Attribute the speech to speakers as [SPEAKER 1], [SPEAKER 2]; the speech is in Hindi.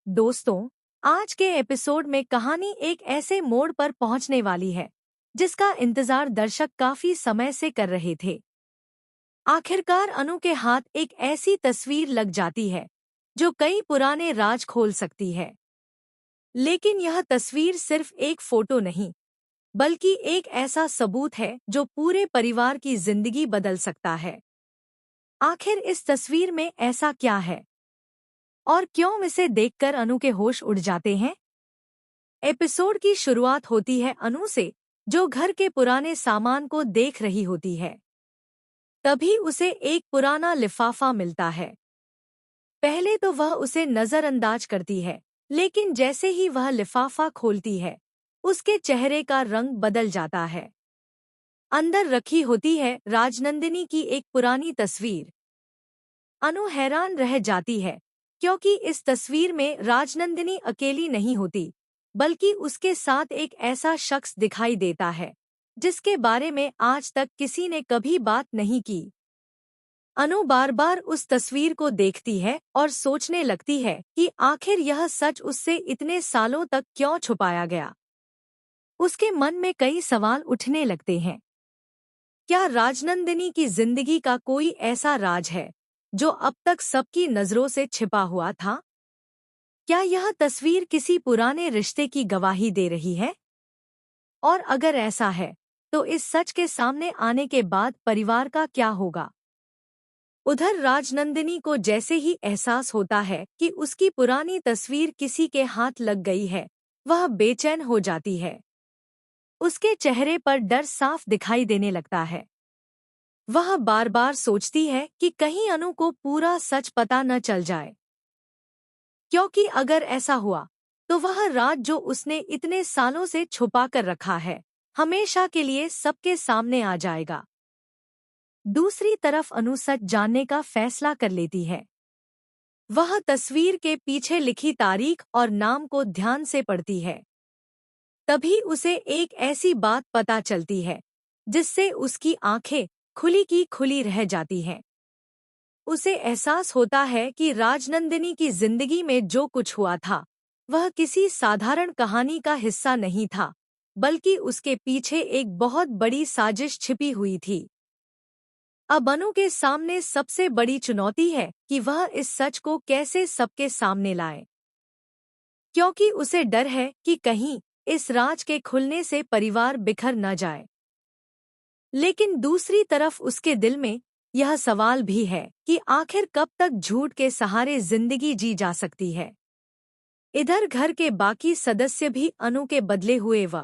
[SPEAKER 1] दोस्तों, आज के एपिसोड में कहानी एक ऐसे मोड़ पर पहुंचने वाली है जिसका इंतजार दर्शक काफी समय से कर रहे थे। आखिरकार अनु के हाथ एक ऐसी तस्वीर लग जाती है जो कई पुराने राज खोल सकती है। लेकिन यह तस्वीर सिर्फ एक फोटो नहीं, बल्कि एक ऐसा सबूत है जो पूरे परिवार की जिंदगी बदल सकता है। आखिर इस तस्वीर में ऐसा क्या है और क्यों इसे देखकर अनु के होश उड़ जाते हैं? एपिसोड की शुरुआत होती है अनु से, जो घर के पुराने सामान को देख रही होती है। तभी उसे एक पुराना लिफाफा मिलता है। पहले तो वह उसे नजरअंदाज करती है, लेकिन जैसे ही वह लिफाफा खोलती है, उसके चेहरे का रंग बदल जाता है। अंदर रखी होती है राजनंदिनी की एक पुरानी तस्वीर। अनु हैरान रह जाती है, क्योंकि इस तस्वीर में राजनंदिनी अकेली नहीं होती, बल्कि उसके साथ एक ऐसा शख्स दिखाई देता है जिसके बारे में आज तक किसी ने कभी बात नहीं की। अनु बार बार उस तस्वीर को देखती है और सोचने लगती है कि आखिर यह सच उससे इतने सालों तक क्यों छुपाया गया। उसके मन में कई सवाल उठने लगते हैं। क्या राजनंदिनी की जिंदगी का कोई ऐसा राज है जो अब तक सबकी नजरों से छिपा हुआ था? क्या यह तस्वीर किसी पुराने रिश्ते की गवाही दे रही है? और अगर ऐसा है, तो इस सच के सामने आने के बाद परिवार का क्या होगा? उधर राजनंदिनी को जैसे ही एहसास होता है कि उसकी पुरानी तस्वीर किसी के हाथ लग गई है, वह बेचैन हो जाती है। उसके चेहरे पर डर साफ दिखाई देने लगता है। वह बार बार सोचती है कि कहीं अनु को पूरा सच पता न चल जाए, क्योंकि अगर ऐसा हुआ तो वह राज जो उसने इतने सालों से छुपा कर रखा है, हमेशा के लिए सबके सामने आ जाएगा। दूसरी तरफ अनु सच जानने का फैसला कर लेती है। वह तस्वीर के पीछे लिखी तारीख और नाम को ध्यान से पढ़ती है। तभी उसे एक ऐसी बात पता चलती है जिससे उसकी आंखें खुली की खुली रह जाती हैं। उसे एहसास होता है कि राजनंदिनी की जिंदगी में जो कुछ हुआ था, वह किसी साधारण कहानी का हिस्सा नहीं था, बल्कि उसके पीछे एक बहुत बड़ी साजिश छिपी हुई थी। अब अनु के सामने सबसे बड़ी चुनौती है कि वह इस सच को कैसे सबके सामने लाए, क्योंकि उसे डर है कि कहीं इस राज के खुलने से परिवार बिखर न जाए। लेकिन दूसरी तरफ उसके दिल में यह सवाल भी है कि आखिर कब तक झूठ के सहारे जिंदगी जी जा सकती है। इधर घर के बाकी सदस्य भी अनु के बदले हुए व